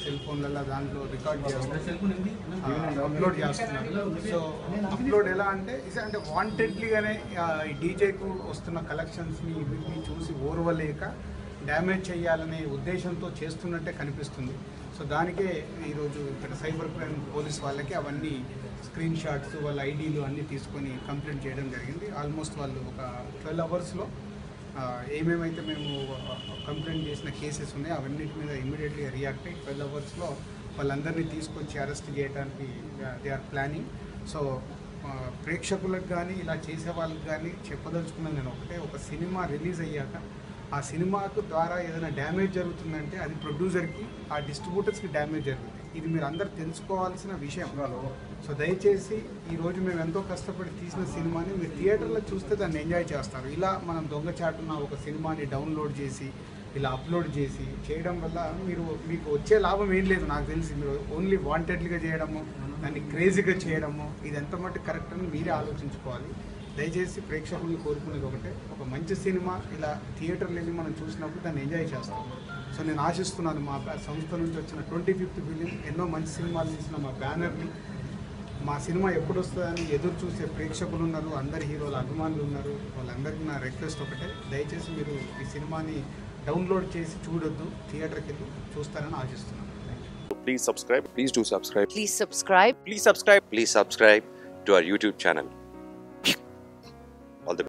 Cell ఫోన్లలో దాంట్లో record చేస్తున్నారు, అప్లోడ్ చేస్తున్నారు. సో అప్లోడ్ ఎలా అంటే అంటే వాంటెడ్లీగానే ఈ డీజేకు వస్తున్న కలెక్షన్స్ని వీటిని చూసి ఓర్వలేక డ్యామేజ్ చేయాలనే ఉద్దేశంతో చేస్తున్నట్టే కనిపిస్తుంది. సో దానికే ఈరోజు ఇక్కడ సైబర్ క్రైమ్ పోలీస్ వాళ్ళకి అవన్నీ స్క్రీన్ షాట్స్ వాళ్ళ ఐడీలు అన్నీ తీసుకొని కంప్లైంట్ చేయడం జరిగింది. ఆల్మోస్ట్ వాళ్ళు ఒక 12 అవర్స్లో ఏమేమైతే మేము కంప్లైంట్ చేసిన కేసెస్ ఉన్నాయో అవన్నిటి మీద ఇమ్మీడియట్లీ రియాక్ట్ అయ్యి 12 అవర్స్లో వాళ్ళందరినీ తీసుకొచ్చి అరెస్ట్ చేయడానికి దే ఆర్ ప్లానింగ్. సో ప్రేక్షకులకు కానీ ఇలా చేసే వాళ్ళకి కానీ చెప్పదలుచుకున్నాను నేను ఒకటే, ఒక సినిమా రిలీజ్ అయ్యాక ఆ సినిమాకు ద్వారా ఏదైనా డ్యామేజ్ జరుగుతుందంటే అది ప్రొడ్యూసర్కి, ఆ డిస్ట్రిబ్యూటర్స్కి డ్యామేజ్ జరుగుతుంది. ఇది మీరు అందరు తెలుసుకోవాల్సిన విషయం. సో దయచేసి ఈరోజు మేము ఎంతో కష్టపడి తీసిన సినిమాని మీరు థియేటర్లో చూస్తే దాన్ని ఎంజాయ్ చేస్తారు. ఇలా మనం దొంగచాటున ఒక సినిమాని డౌన్లోడ్ చేసి ఇలా అప్లోడ్ చేసి చేయడం వల్ల మీకు వచ్చే లాభం ఏం లేదు నాకు తెలిసి. మీరు ఓన్లీ వాంటెడ్లీగా చేయడము, దాన్ని క్రేజీగా చేయడము, ఇది ఎంత మటుకు కరెక్ట్ అని మీరే ఆలోచించుకోవాలి. దయచేసి ప్రేక్షకుల్ని కోరుకునేది ఒకటే, ఒక మంచి సినిమా ఇలా థియేటర్లో వెళ్ళి మనం చూసినప్పుడు దాన్ని ఎంజాయ్ చేస్తాం. సో నేను ఆశిస్తున్నాను మా సంస్థ నుంచి వచ్చిన 25th ఫిలిం ఎన్నో మంచి సినిమాలు తీసిన మా బ్యానర్ని, మా సినిమా ఎప్పుడు వస్తుందని ఎదురు చూసే ప్రేక్షకులు ఉన్నారు, అందరి హీరోల అభిమానులు ఉన్నారు. వాళ్ళందరికీ నా రిక్వెస్ట్ ఒకటే, దయచేసి మీరు ఈ సినిమాని డౌన్లోడ్ చేసి చూడొద్దు, థియేటర్కి వెళ్ళి చూస్తారని ఆశిస్తున్నాను. Please subscribe. Please do subscribe. Please subscribe. Please subscribe. Please subscribe to our YouTube channel.